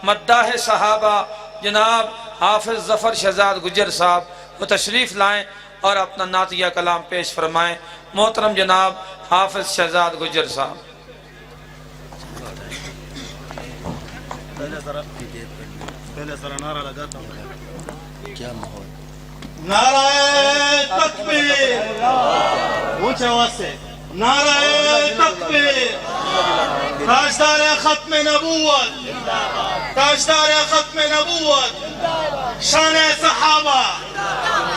مداح صحابہ جناب حافظ ظفر شہزاد گجر صاحب وہ تشریف لائیں اور اپنا نعتیہ کلام پیش فرمائیں۔ محترم جناب حافظ شہزاد گجر صاحب۔ پہلے ذرا نعرہ لگاتا ہوں۔ کیا ماحول، نعرہ تکبیر، اونچے آواز سے نعرہ تکبیر، تاجدار ختم نبوت، تاجدار ختم نبوت، شان صحابہ،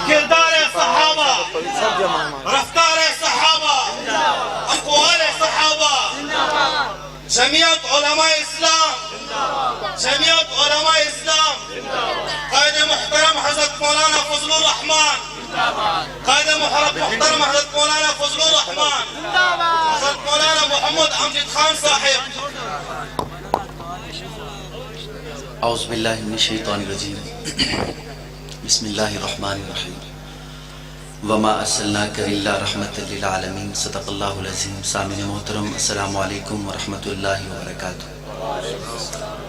کردار صحابہ، رفتار صحابہ، اقوال صحابہ، جمعیت علماء اسلام، جمعیت علماء اسلام، قائد محترم حضرت مولانا فضل الرحمان، قائد محترم حضرت مولانا فضل الرحمان، حضرت مولانا محمد امجد خان صاحب۔ اعوذ باللہ من الشیطان الرجیم، بسم اللہ الرحمن الرحیم، وما ارسلناک الا رحمۃ للعالمین، صدق اللہ العظیم۔ سامعین محترم، السلام علیکم ورحمۃ اللہ وبرکاتہ۔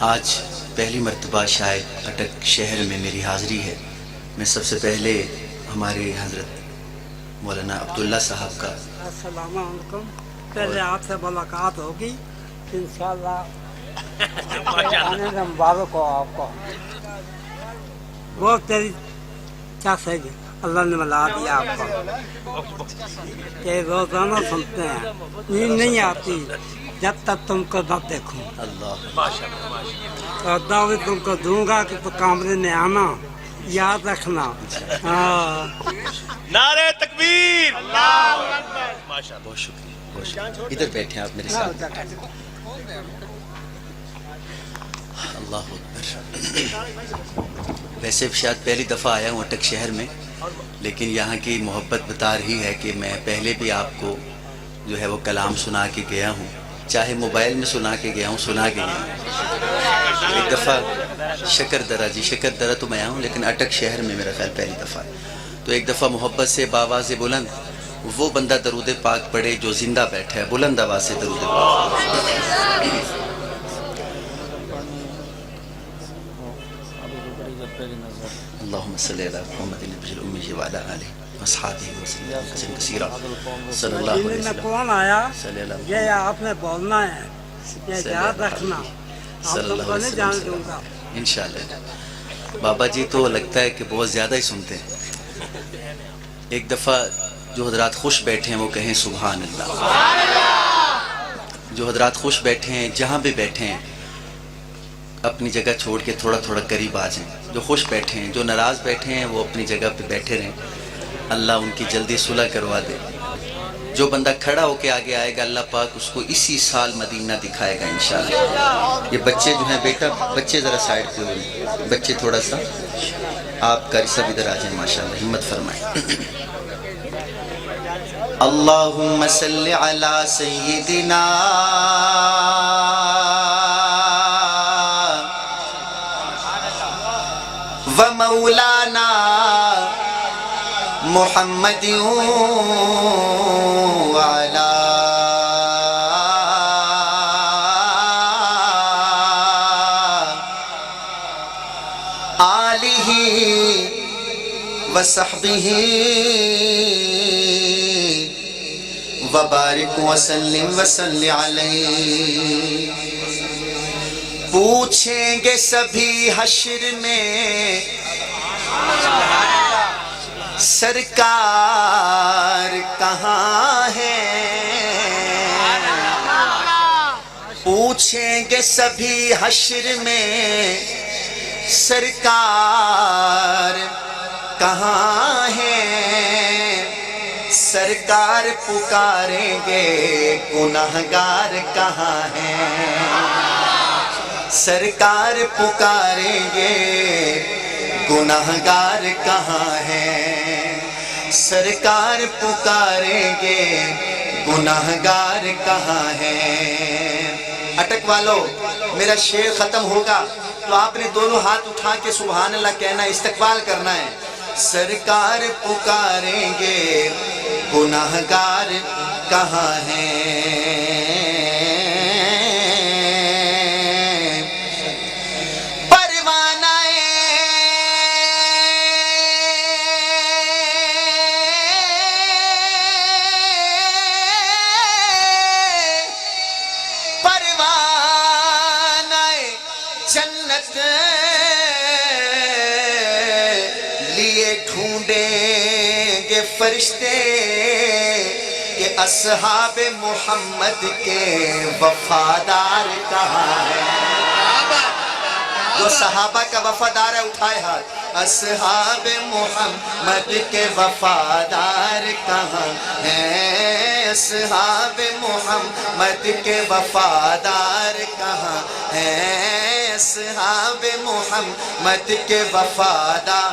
آج پہلی مرتبہ شاید اٹک شہر میں میری حاضری ہے۔ میں سب سے پہلے ہمارے حضرت مولانا عبداللہ صاحب کا السلام علیکم، پہلے آپ سے ملاقات ہوگی انشاءاللہ۔ آنے کا مبارک ہو آپ کو، بہت تیری کیا صحیح اللہ نے ملا دیا آپ کو کہ روزانہ سنتے ہیں، نیند نہیں آتی جب تک تم کو نہ دیکھوں، اللہ اور دعوت تم کو دوں گا کہ تو کمرے میں آنا، یاد رکھنا۔ ہاں نعرہ تکبیر، بہت شکریہ، بہت شکریہ۔ ادھر بیٹھے ہیں آپ میرے ساتھ۔ اللہ اکبر۔ ویسے شاید پہلی دفعہ آیا ہوں اٹک شہر میں، لیکن یہاں کی محبت بتا رہی ہے کہ میں پہلے بھی آپ کو جو ہے وہ کلام سنا کے گیا ہوں، چاہے موبائل میں سنا کے گیا ہوں، سنا کے گیا ہوں۔ ایک دفعہ شکردرہ، جی شکردرہ تو میں آیا ہوں، لیکن اٹک شہر میں میرا خیال پہلی دفعہ ہے۔ تو ایک دفعہ محبت سے بآواز بلند وہ بندہ درود پاک پڑھے جو زندہ بیٹھا ہے، بلند آواز سے درود پاک۔ اللہم صلی علی محمد النبی الأمی وعلی آلہ واصحابہ وسلم تسلیما کثیرا۔ صلی اللہ علیہ میں وسلم کون آیا صلی اللہ یہ آپ نے بولنا ہے، یہ یاد رکھنا، آپ صلی تم اللہ کو علیہ نہیں جان وسلم۔ دوں گا۔ انشاءاللہ بابا جی تو لگتا ہے کہ بہت زیادہ ہی سنتے ہیں۔ ایک دفعہ جو حضرات خوش بیٹھے ہیں وہ کہیں سبحان اللہ۔ جو حضرات خوش بیٹھے ہیں جہاں بھی بیٹھے ہیں اپنی جگہ چھوڑ کے تھوڑا تھوڑا قریب آ جائیں۔ جو خوش بیٹھے ہیں، جو ناراض بیٹھے ہیں وہ اپنی جگہ پہ بیٹھے رہیں، اللہ ان کی جلدی صلح کروا دے۔ جو بندہ کھڑا ہو کے آگے آئے گا اللہ پاک اس کو اسی سال مدینہ دکھائے گا انشاءاللہ۔ یہ بچے جو ہیں بیٹا، بچے ذرا سائڈ پہ ہوئے، بچے تھوڑا سا آپ کاری سب ادھر آ جائیں، ماشاءاللہ ہمت فرمائیں۔ اللہم صلی علی سیدنا و مولانا محمد وعلی آلہ وصحبہ وبارک وسلم وصلی علیہ۔ پوچھیں گے سبھی حشر میں سرکار کہاں ہے، پوچھیں گے سبھی حشر میں سرکار کہاں ہے، سرکار پکاریں گے گناہگار کہاں ہیں، سرکار پکاریں گے گناہگار کہاں ہیں، سرکار پکاریں گے گناہگار کہاں ہیں۔ اٹک والو میرا شعر ختم ہوگا تو آپ نے دونوں ہاتھ اٹھا کے سبحان اللہ کہنا، استقبال کرنا ہے۔ سرکار پکاریں گے گناہگار کہاں ہیں، عصمت لیے ڈھونڈیں گے فرشتے کہ اصحاب محمد کے وفادار کہاں ہیں؟ جو صحابہ کا وفادار ہے اٹھائے ہاتھ. اصحاب محمد کے وفادار کہاں ہیں؟ اصحاب محمد کے وفادار کہاں ہیں؟ اصحاب محمد کے وفادار.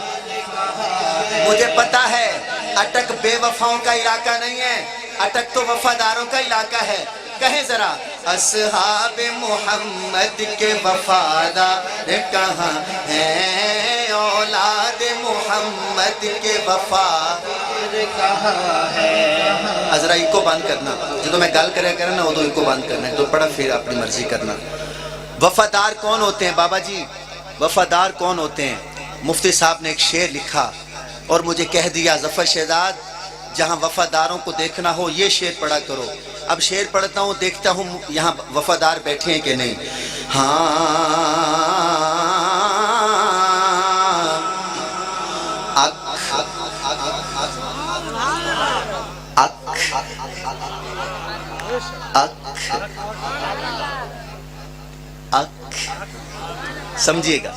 مجھے پتا ہے اٹک بے وفاؤں کا علاقہ نہیں ہے، اٹک تو وفاداروں کا علاقہ ہے. کہیں ذرا اصحاب محمد کے وفادار کہاں ہیں؟ اولاد محمد کے وفادار کہاں ہیں؟ ذرا ایکو بند کرنا، جو میں گل کرنا وہ تو ایکو بند کرنا ہے، تو پڑھا پھر اپنی مرضی کرنا. وفادار کون ہوتے ہیں بابا جی؟ وفادار کون ہوتے ہیں؟ مفتی صاحب نے ایک شعر لکھا اور مجھے کہہ دیا ظفر شہزاد جہاں وفاداروں کو دیکھنا ہو یہ شعر پڑھا کرو. اب شعر پڑھتا ہوں، دیکھتا ہوں یہاں وفادار بیٹھے ہیں کہ نہیں. سمجھیے گا.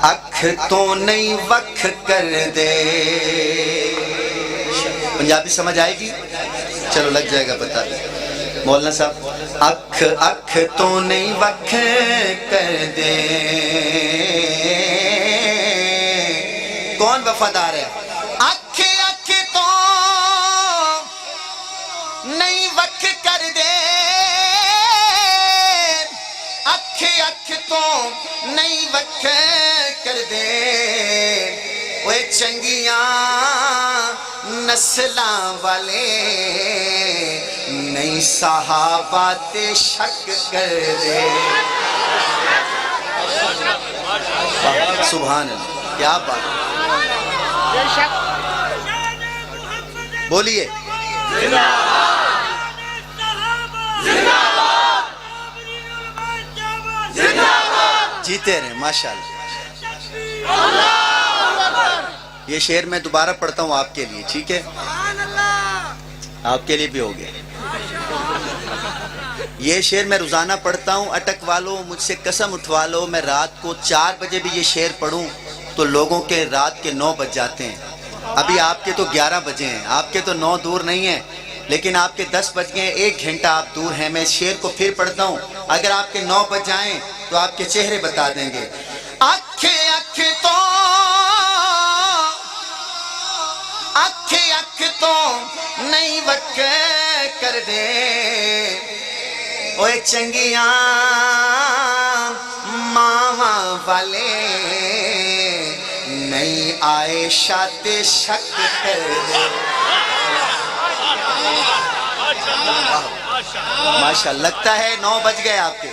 اکھ تو نہیں وکھ کر دے. پنجابی سمجھ آئے گی؟ چلو لگ جائے گا پتہ. مولانا صاحب اکھ تو نہیں وکھ کر دے. کون وفادار ہے؟ اکھ تو نہیں وکھ کر دے. اکھ تو نہیں وکھ کر دے. وہ چنگیاں نسلاں والے نئی صحابہ تے شک کر دے. سبحان اللہ، کیا بات. بولیے جیتے رہے ماشاءاللہ. یہ شعر میں دوبارہ پڑھتا ہوں آپ کے لیے، ٹھیک ہے؟ آپ کے لیے بھی ہو گیا. یہ شعر میں روزانہ پڑھتا ہوں. اٹک والوں مجھ سے قسم اٹھوا لو میں رات کو 4 بجے بھی یہ شعر پڑھوں تو لوگوں کے رات کے 9 بج جاتے ہیں. ابھی آپ کے تو 11 بجے ہیں، آپ کے تو 9 دور نہیں ہیں، لیکن آپ کے 10 بج گئے، 1 گھنٹہ آپ دور ہیں. میں شعر کو پھر پڑھتا ہوں، اگر آپ کے 9 بج جائیں تو آپ کے چہرے بتا دیں گے. اکھ تو نہیں وکھ کر دے. اوے چنگیاں ماواں والے نہیں عائشہ تے شک کر دے. ماشاءاللہ. لگتا ہے 9 بج گئے آپ کے،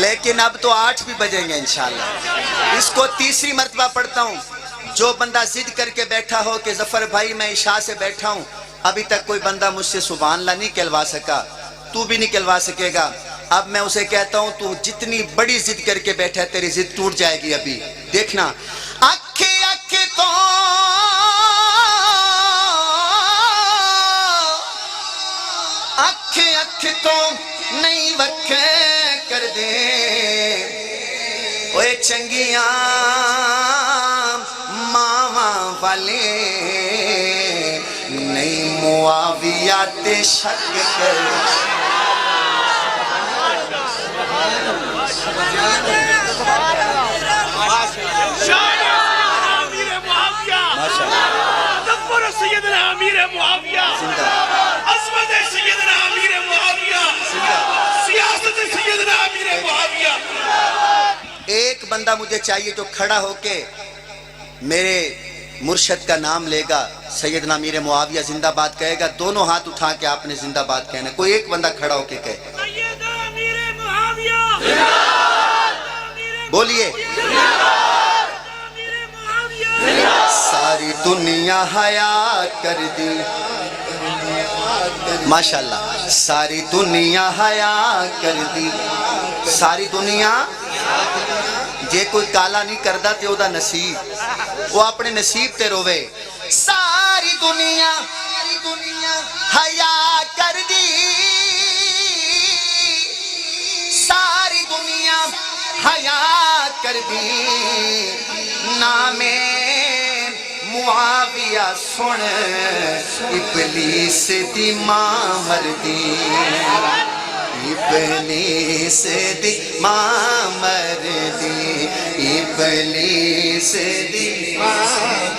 لیکن اب تو 8 بھی بجیں گے انشاءاللہ. اس کو تیسری مرتبہ پڑھتا ہوں. جو بندہ ضد کر کے بیٹھا ہو کہ ظفر بھائی میں عشاء سے بیٹھا ہوں، ابھی تک کوئی بندہ مجھ سے سبحان اللہ نہیں کہلوا سکا، تو بھی نہیں کہلوا سکے گا. اب میں اسے کہتا ہوں تو جتنی بڑی ضد کر کے بیٹھا ہے تیری ضد ٹوٹ جائے گی ابھی، دیکھنا. اکھ تو اکھ تو نہیں وکھ کر دے. اوے چنگیاں ماواں والے نہیں معاویہ تے شک کر. سیدنا امیر معاویہ، عظمت سیدنا امیر معاویہ، سیاست سیدنا امیر معاویہ. ایک بندہ مجھے چاہیے جو کھڑا ہو کے میرے مرشد کا نام لے گا، سیدنا امیر معاویہ زندہ باد کہے گا. دونوں ہاتھ اٹھا کے آپ نے زندہ باد کہنا ہے. کوئی ایک بندہ کھڑا ہو کے کہے. سیدنا امیر معاویہ بولیے. ساری دنیا حیا کر دی. ماشاءاللہ. ساری دنیا حیا کر دی. सारी दुनिया जे कोई काला नहीं करदा ते ओदा नसीब, वो अपने नसीब ते रोवे। सारी दुनिया हया कर दी, सारी दुनिया हया कर दी, नामे मुआविया सुन इबलीस दी मां मरदी, इबलीस दी मां मरदी, इबलीस दी मां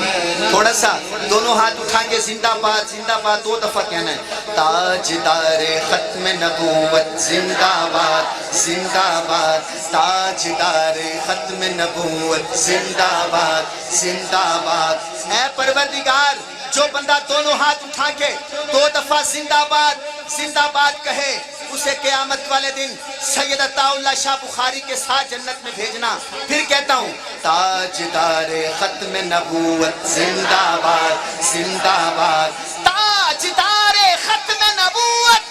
मरदी। थोड़ा सा दोनों हाथ उठा के जिंदाबाद जिंदाबाद 2 दफा कहना है। ताजदार खत्म नबूवत जिंदाबाद जिंदाबाद, ताजदार खत्म नबूवत जिंदाबाद जिंदाबाद। ऐ परवरदिगार, जो बंदा दोनों हाथ उठा के 2 दफा जिंदाबाद जिंदाबाद कहे, उसे क़यामत वाले दिन सैयद अताउल्लाह शाह बुखारी के साथ जन्नत में भेजना। फिर कहता हूँ, ताजदार खत्म नबूवत जिंदाबाद जिंदाबाद, ताजदार खत्म नबूवत।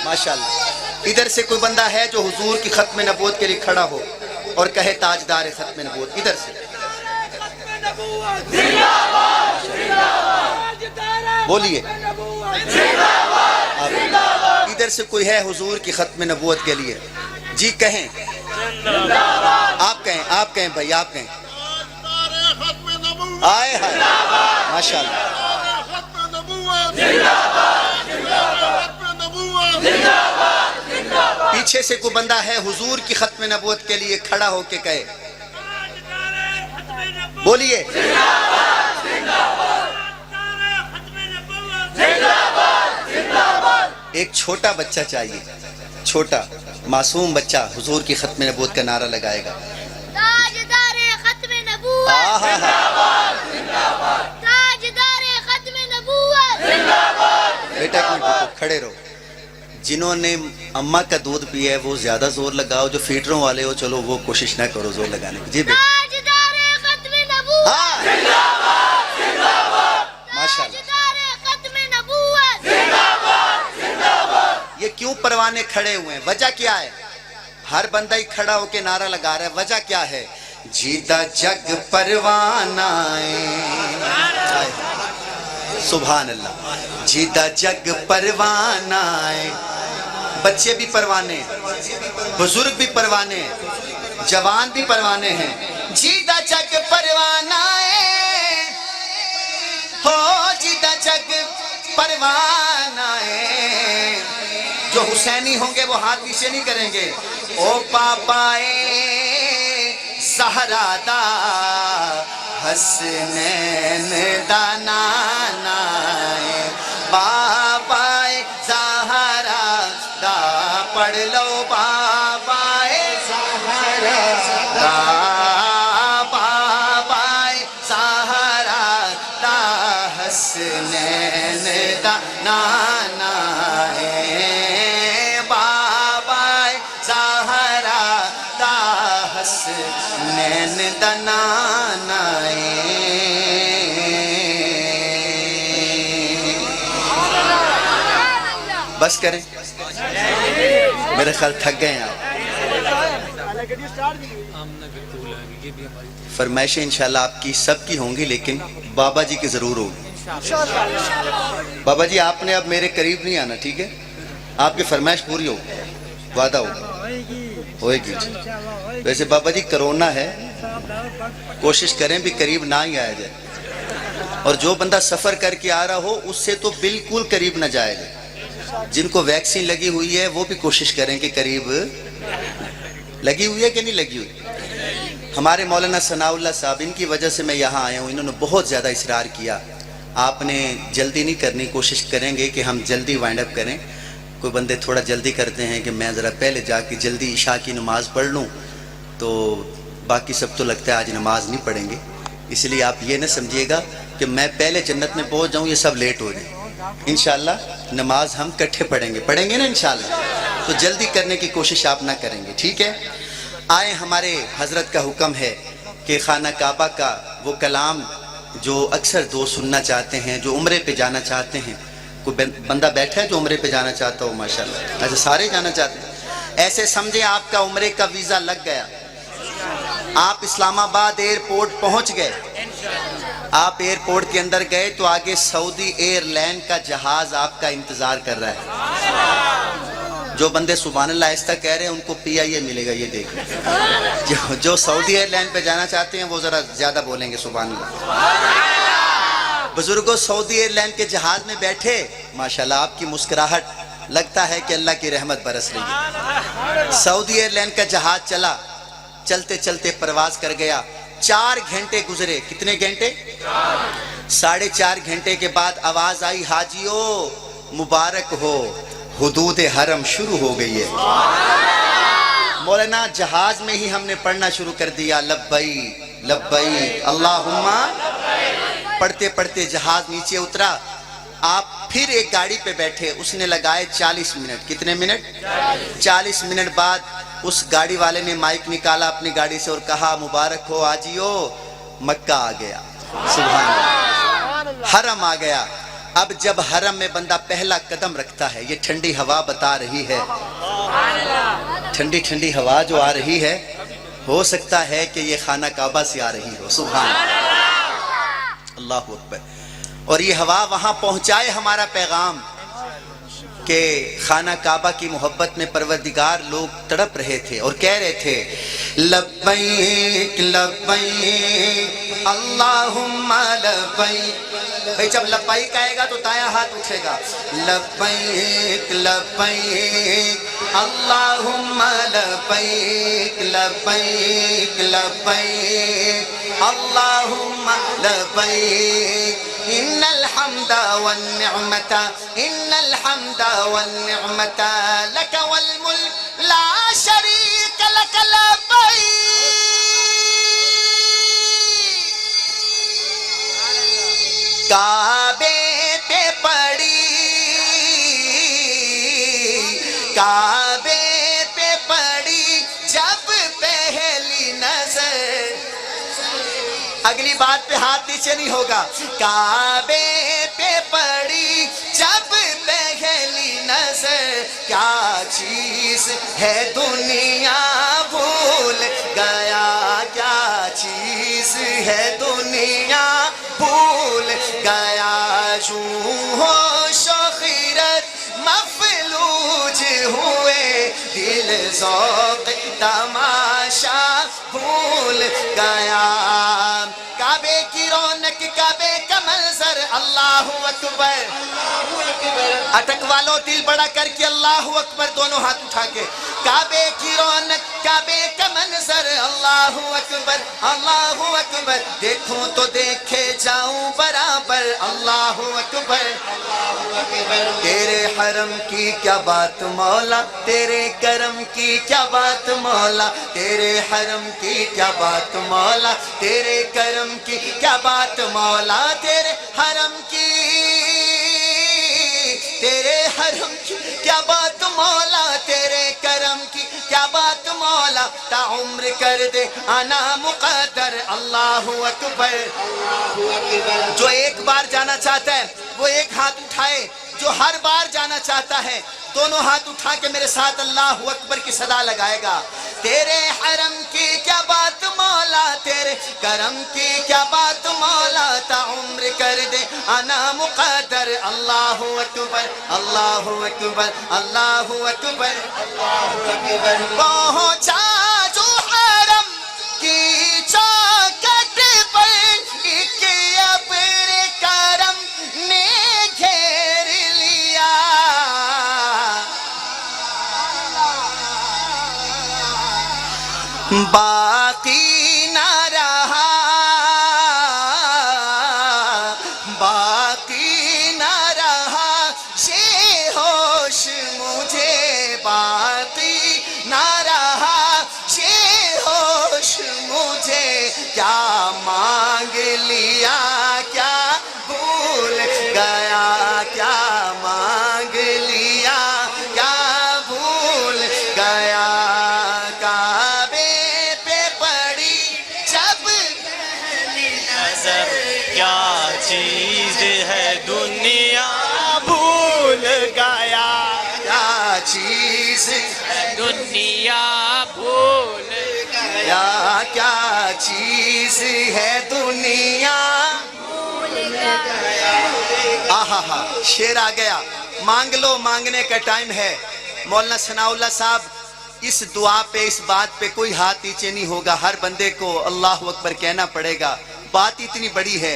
माशाअल्लाह। इधर से कोई बंदा है जो हुजूर की खत्म नबूवत के लिए खड़ा हो और कहे ताजदार खत्म नबूवत? इधर से बोलिए। इधर से कोई है हुजूर की खत्म नबूवत के लिए? जी कहें, आप कहें भाई, आप कहें। आए हाय माशाअल्लाह। पीछे से कोई बंदा है हुजूर की खत्म नबूवत के लिए खड़ा होके कहे, बोलिए। एक छोटा बच्चा चाहिए, छोटा मासूम बच्चा हुजूर की खत्म नबूवत का नारा लगाएगा। ताजदारे खत्म नबूवत जिंदाबाद जिंदाबाद, ताजदारे खत्म नबूवत जिंदाबाद। बेटा एक मिनट खड़े रहो। जिन्होंने अम्मा का दूध पिया है वो ज्यादा जोर लगाओ, जो फीटरों वाले हो चलो वो कोशिश ना करो जोर लगाने की। जी बेटा। ताजदारे खत्म नबूवत हाँ जिंदाबाद जिंदाबाद, माशाअल्लाह। ताजदारे खत्म नबूवत जिंदाबाद जिंदाबाद। ये क्यों परवाने खड़े हुए हैं? वजह क्या है? हर बंदा ही खड़ा होके नारा लगा रहा है। वजह क्या है? जीता जग परवाना है, सुभान अल्लाह। जीता जग परवाना है, बच्चे भी परवाने, बुजुर्ग भी परवाने, जवान भी परवाने हैं। जीता जग परवाना है, हो जीता जग परवाना है। जो हुसैनी होंगे वो हाथ पीछे नहीं करेंगे। ओ पापाए ज़हरा दा हसनैन दा नाना है, पापाए ज़हरा दा पढ़ लो, पापाए ज़हरा दा, पापाए ज़हरा दा हसनैन दा नाना है, बाबाए ज़हरा दा हसनैन दा नाना है। बस करें, मेरे ख्याल थक गए हैं आप। फरमाइशें इंशाल्लाह आपकी सबकी होंगी, लेकिन बाबा जी की जरूर होगी। बाबा जी आपने अब मेरे करीब नहीं आना, ठीक है? आपकी फरमाइश पूरी हो, वादा होएगी। वैसे बाबा जी कोरोना है, कोशिश करें भी करीब ना ही आया जाए, और जो बंदा सफर करके आ रहा हो उससे तो बिल्कुल करीब ना जाएगा। जिनको वैक्सीन लगी हुई है वो भी कोशिश करें कि करीब लगी हुई है कि नहीं लगी हुई। हमारे मौलाना सनाउल्लाह साहब, इनकी वजह से मैं यहाँ आया हूँ, इन्होंने बहुत ज़्यादा इसरार किया। आपने जल्दी नहीं करनी, कोशिश करेंगे कि हम जल्दी वाइंड अप करें। कोई बंदे थोड़ा जल्दी करते हैं कि मैं ज़रा पहले जाके जल्दी इशा की नमाज़ पढ़ लूँ, तो बाकी सब तो लगता है आज नमाज नहीं पढ़ेंगे। इसलिए आप ये न समझिएगा कि मैं पहले जन्नत में पहुँच जाऊँ, ये सब लेट हो जाए। इंशाअल्लाह नमाज हम इकट्ठे पढ़ेंगे ना इंशाअल्लाह। तो जल्दी करने की कोशिश आप ना करेंगे, ठीक है? आए, हमारे हज़रत का हुक्म है कि खाना काबा का वो कलाम जो अक्सर दोस्त सुनना चाहते हैं, जो उम्रे पे जाना चाहते हैं, कोई बंदा बैठा है जो उम्रे पे जाना चाहता हो? माशाल्लाह, अच्छा सारे जाना चाहते हैं। ऐसे समझे आपका उम्रे का वीज़ा लग गया, आप इस्लामाबाद एयरपोर्ट पहुंच गए। आप एयरपोर्ट के अंदर गए तो आगे सऊदी एयरलाइन का जहाज आपका इंतजार कर रहा है। जो बंदे सुभान अल्लाह ऐसा कह रहे हैं उनको PIA मिलेगा, ये देखो। जो सऊदी एयरलाइन पे जाना चाहते हैं वो जरा ज्यादा बोलेंगे सुभान अल्लाह। बुजुर्गों, सऊदी एयरलाइन के जहाज में बैठे, माशाल्लाह आपकी मुस्कुराहट लगता है कि अल्लाह की रहमत बरस रही है। सऊदी एयरलाइन का जहाज चला, चलते चलते परवाज कर गया। 4 घंटे गुजरे। कितने घंटे? 4.5 घंटे के बाद आवाज आई, हाजियो मुबारक हो, हुदूद हरम शुरू हो गई है। मौलाना जहाज में ही हमने पढ़ना शुरू कर दिया, लब्बई लब्बई अल्लाहुम्मा। पढ़ते पढ़ते जहाज नीचे उतरा। आप फिर एक गाड़ी पे बैठे, उसने लगाए 40 मिनट। कितने मिनट? 40 मिनट बाद उस गाड़ी वाले ने माइक निकाला अपनी गाड़ी से और कहा, मुबारक हो आजियो, मक्का आ गया। सुभान अल्लाह, हरम आ गया। अब जब हरम में बंदा पहला कदम रखता है, ये ठंडी हवा बता रही है, ठंडी ठंडी हवा जो आ रही है, हो सकता है कि ये खाना काबा से आ रही हो। सुभान अल्लाह अकबर। और ये हवा वहां पहुंचाए हमारा पैगाम कि खाना काबा की मोहब्बत में परवरदिगार लोग तड़प रहे थे और कह रहे थे, लब्बैक लब्बैक अल्लाहुम्मा लब्बैक। भाई जब लब्बैक आएगा तो दायां हाथ उठेगा, लब्बैक लब्बैक अल्लाहुम्मा लब्बैक लब्बैक लब्बैक अल्लाहुम्मा लब्बैक इन्नल हम्दा वन निअमता इन्नल हम्दा वन निअमता लक वल मुल्क ला शरीक लक लब्बैक। काबे पे पड़ी, काबे पे पड़ी जब पहली नजर। अगली बात पे हाथ नीचे नहीं होगा। काबे पे पड़ी जब पहली नजर, क्या चीज है दुनिया भूल गया, क्या चीज है दुनिया भूल गया। यूं हो शोखिरत मफलूज हुए, दिल ज़ौक़ तमाशा भूल गया। काबे की रौनक, काबे का मंजर, अल्लाहु अकबर। अटक वालों दिल बड़ा करके अल्लाहु अकबर दोनों हाथ उठा के। काबे की रौनक, काबे का मंजर, अल्लाहु अकबर अल्लाहु अकबर। देखूं तो देखे जाऊं बराबर, अल्लाहु अकबर। तेरे हरम की क्या बात मौला, तेरे करम की क्या बात मौला, तेरे हरम की क्या बात मौला, तेरे करम की क्या बात मौला, तेरे हरम की, तेरे हरम की क्या बात मौला, तेरे करम की क्या बात मौला। ताउम्र कर दे आना मुक़द्दर, अल्लाहु अकबर। जो एक बार जाना चाहता है वो एक हाथ उठाए, जो हर बार जाना चाहता है दोनों हाथ उठा के मेरे साथ अल्लाहु अकबर की सदा लगाएगा। तेरे हरम की क्या बात मौला, तेरे करम की क्या बात मौला, ताउम्र कर दे आना मुक़द्दर, अल्लाहु अकबर अल्लाहु अकबर अल्लाहु अकबर अल्लाहु अकबर। पहुंचा जो हरम की चौखट पर, एक अब्र करम ने घेर लिया। बाकी ना रहा, बाकी ना रहा ये होश मुझे, बाकी ना रहा ये होश मुझे। क्या मांग लिया क्या भूल गया, क्या मांग लिया क्या भूल गया। काबे पे दुनिया भूल या क्या चीज है दुनिया। आहा हा, शेर आ गया। मांग लो, मांगने का टाइम है। मौलाना सनाउल्लाह साहब, इस दुआ पे, इस बात पे कोई हाथ नीचे नहीं होगा, हर बंदे को अल्लाह अकबर कहना पड़ेगा। बात इतनी बड़ी है।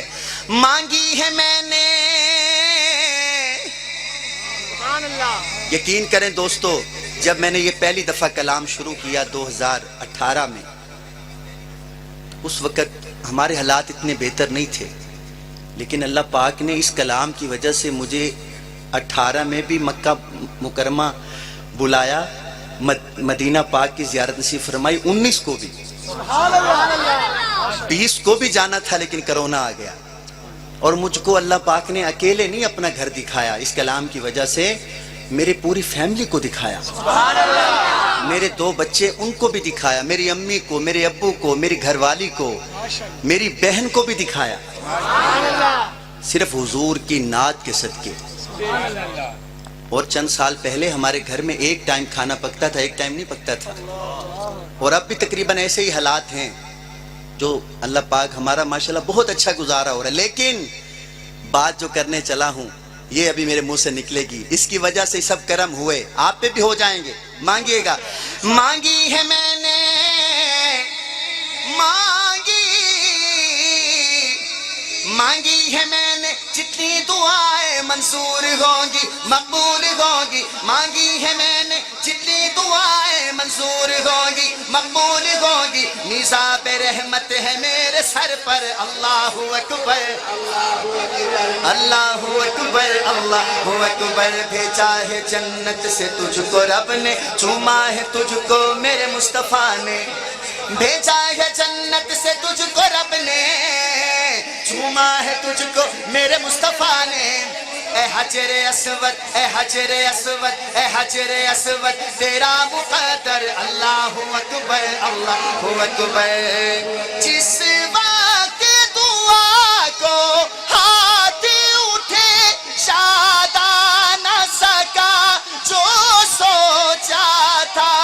मांगी है मैंने, यकीन करें दोस्तों, जब मैंने ये पहली दफा कलाम शुरू किया 2018 में, उस वक्त हमारे हालात इतने बेहतर नहीं थे, लेकिन अल्लाह पाक ने इस कलाम की वजह से मुझे 18 में भी मक्का मुकरमा बुलाया, मदीना पाक की ज़ियारत नसीब फरमाई, 19 को भी, 20 को भी जाना था, लेकिन कोरोना आ गया और मुझको अल्लाह पाक ने अकेले नहीं अपना घर दिखाया, इस कलाम की वजह से मेरे पूरी फैमिली को दिखाया, मेरे 2 बच्चे उनको भी दिखाया, मेरी अम्मी को, मेरे अब्बू को, मेरी घरवाली को, मेरी बहन को भी दिखाया, सिर्फ हुजूर की नात के सदके। और चंद साल पहले हमारे घर में एक टाइम खाना पकता था, एक टाइम नहीं पकता था, और अब भी तकरीबन ऐसे ही हालात हैं, जो अल्लाह पाक हमारा माशाल्लाह बहुत अच्छा गुजारा हो रहा है। लेकिन बात जो करने चला हूं, ये अभी मेरे मुंह से निकलेगी, इसकी वजह से सब कर्म हुए, आप पे भी हो जाएंगे। मांगिएगा। मांगी है मैंने, मांगी है मैंने, जितनी दुआएं मंजूर होंगी, मकबूल होंगी। मांगी है मैंने, जितनी दुआएं मंजूर होंगी, मकबूल होंगी। निज़ाब रहमत है मेरे सर पर, अल्लाहु अकबर, अल्लाहु अकबर, अल्लाहु अकबर। भेजा है जन्नत से तुझको रब ने, चूमा है तुझको मेरे मुस्तफा ने। भेजा है जन्नत से तुझको रब ने, चूमा है तुझको मेरे मुस्तफा ने। ए हजरे अस्वद, ए हजरे अस्वद, ए हजरे अस्वद, तेरा मुक़द्दर, अल्लाहु अकबर, अल्लाहु अकबर। जिस वक्त दुआ को हाथ उठे, शादा न सका जो सोचा था,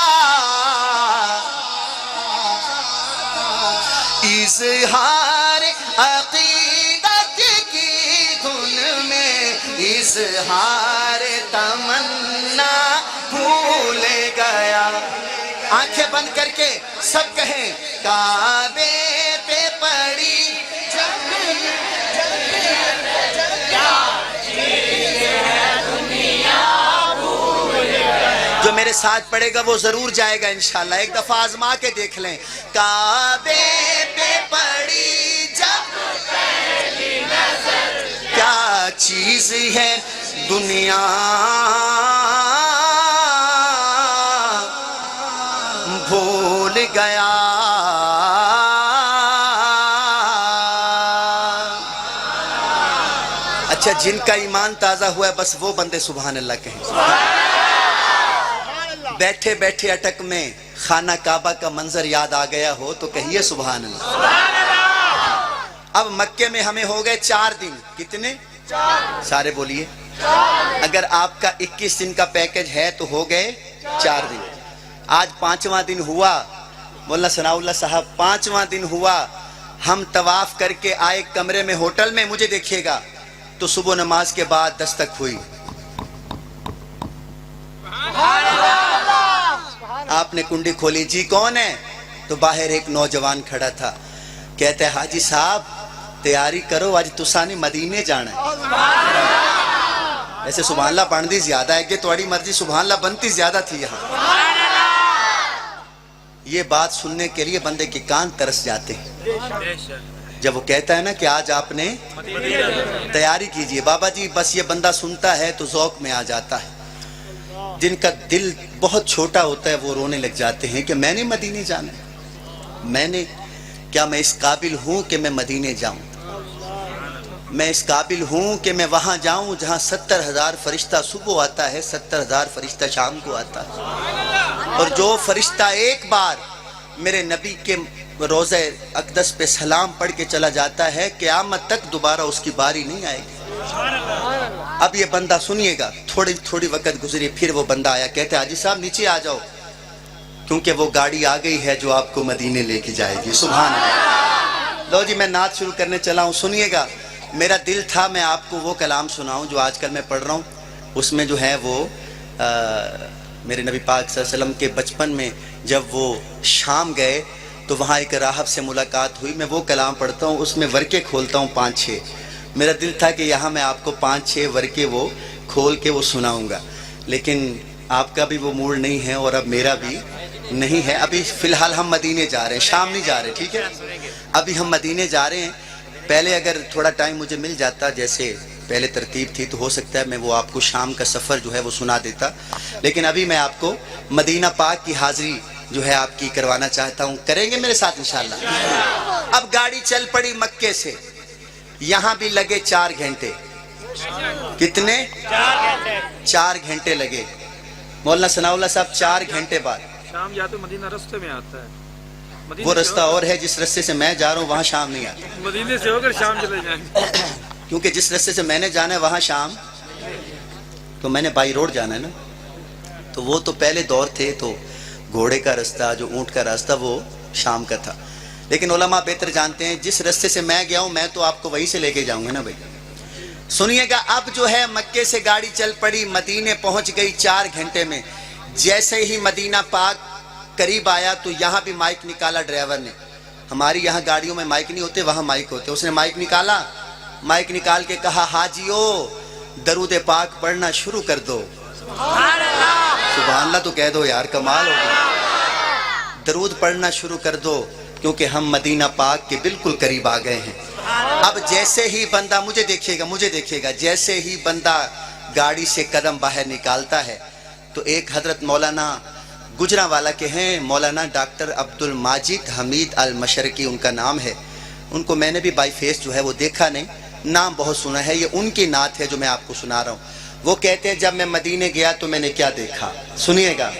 इज़हार अक़ीदत की धुन में, इज़हार तमन्ना भूल गया। आंखें बंद करके सब कहें, काबे पे पड़ी जो मेरे साथ पड़ेगा वो जरूर जाएगा इंशाल्लाह। एक दफा आजमा के देख लें। काबे पे पड़ी जब पहली नजर, क्या चीज है दुनिया भूल गया। अच्छा, जिनका ईमान ताजा हुआ है बस वो बंदे सुभान अल्लाह कहें। बैठे बैठे अटक में खाना काबा का मंजर याद आ गया हो तो कहिए सुभान अल्लाह। अब मक्के में हमें हो गए 4 दिन। कितने? 4। सारे बोलिए। अगर आपका 21 दिन का पैकेज है तो हो गए 4 दिन। आज 5वां दिन हुआ। मौलाना सनाउल्लाह साहब, 5वां दिन हुआ। हम तवाफ करके आए कमरे में, होटल में। मुझे देखिएगा तो सुबह नमाज के बाद दस्तक हुई। आपने कुंडी खोली, जी कौन है? तो बाहर एक नौजवान खड़ा था। कहते हैं, हाजी साहब तैयारी करो, आज तुसाने मदीने जाना है। ऐसे सुभान अल्लाह पढ़ती ज्यादा है कि तुम्हारी मर्जी, सुभान अल्लाह बनती ज्यादा थी यहाँ। ये बात सुनने के लिए बंदे के कान तरस जाते हैं जब वो कहता है ना कि आज आपने तैयारी कीजिए। बाबा जी, बस ये बंदा सुनता है तो ज़ौक़ में आ जाता है। जिनका दिल बहुत छोटा होता है वो रोने लग जाते हैं कि मैंने मदीने जाना है। क्या मैं इस काबिल हूं कि मैं मदीने जाऊं? मैं इस काबिल हूं कि मैं वहां जाऊं जहां 70,000 फरिश्ता सुबह आता है, 70,000 फरिश्ता शाम को आता है। और जो फरिश्ता एक बार मेरे नबी के रोज़े अक़दस पे सलाम पढ़ के चला जाता है, क़यामत तक दोबारा उसकी बारी नहीं आएगी। अब ये बंदा सुनिएगा, थोड़ी वक्त गुजरी, फिर वो बंदा आया। कहते हाजी साहब नीचे आ जाओ। کیونکہ وہ گاڑی آ گئی ہے جو آپ کو مدینے لے کے جائے گی. سبحان اللہ. لو جی میں نعت شروع کرنے چلا ہوں, سنیے گا. میرا دل تھا میں آپ کو وہ کلام سناؤں جو آج کل میں پڑھ رہا ہوں. اس میں جو ہے وہ میرے نبی پاک صلی اللہ علیہ وسلم کے بچپن میں جب وہ شام گئے تو وہاں ایک راہب سے ملاقات ہوئی. میں وہ کلام پڑھتا ہوں, اس میں ورقے کھولتا ہوں 5-6. میرا دل تھا کہ یہاں میں آپ کو 5-6 ورقے وہ کھول کے وہ سناؤں گا, لیکن آپ کا بھی وہ موڈ نہیں ہے اور اب میرا بھی نہیں ہے. ابھی فی الحال ہم مدینے جا رہے ہیں, شام نہیں جا رہے, ٹھیک ہے. ابھی ہم مدینے جا رہے ہیں. پہلے اگر تھوڑا ٹائم مجھے مل جاتا جیسے پہلے ترتیب تھی تو ہو سکتا ہے میں وہ آپ کو شام کا سفر جو ہے وہ سنا دیتا, لیکن ابھی میں آپ کو مدینہ پاک کی حاضری جو ہے آپ کی کروانا چاہتا ہوں. کریں گے میرے ساتھ انشاءاللہ. اب گاڑی چل پڑی مکے سے, یہاں بھی لگے 4 گھنٹے. کتنے؟ 4 گھنٹے لگے. مولانا ثناء اللہ صاحب 4 گھنٹے بعد شام یا تو مدینہ رستے میں آتا ہے, وہ رستہ اور ہے جس رستے سے میں جا رہا ہوں وہاں شام نہیں آتا, مدینے سے ہو کر شام چلے جائیں گے. کیونکہ جس رستے سے میں نے جانا ہے وہاں شام, تو میں نے بائی روڈ جانا ہے نا. تو وہ تو پہلے دور تھے تو گھوڑے کا راستہ جو اونٹ کا راستہ وہ شام کا تھا, لیکن علماء بہتر جانتے ہیں جس رستے سے میں گیا ہوں میں تو آپ کو وہیں سے لے کے جاؤں گا نا بھائی. سنیے گا. اب جو ہے مکے سے گاڑی چل پڑی, مدینے پہنچ گئی 4 گھنٹے میں. جیسے ہی مدینہ پاک قریب آیا تو یہاں بھی مائک نکالا ڈرائیور نے. ہماری یہاں گاڑیوں میں مائک نہیں ہوتے, وہاں مائک ہوتے. اس نے مائک نکالا, مائک نکال کے کہا حاجیو درود پاک پڑھنا شروع کر دو. سبحان اللہ تو کہہ دو یار, کمال ہو گیا. درود پڑھنا شروع کر دو کیونکہ ہم مدینہ پاک کے بالکل قریب آ گئے ہیں. اب جیسے ہی بندہ, مجھے دیکھیے گا, جیسے ہی بندہ گاڑی سے قدم باہر نکالتا ہے تو ایک حضرت مولانا گجرانوالہ کے ہیں, مولانا ڈاکٹر عبد الماجد حمید المشرقی ان کا نام ہے. ان کو میں نے بھی بائی فیس جو ہے وہ دیکھا نہیں, نام بہت سنا ہے. یہ ان کی نعت ہے جو میں آپ کو سنا رہا ہوں. وہ کہتے ہیں جب میں مدینے گیا تو میں نے کیا دیکھا. سنیے گا.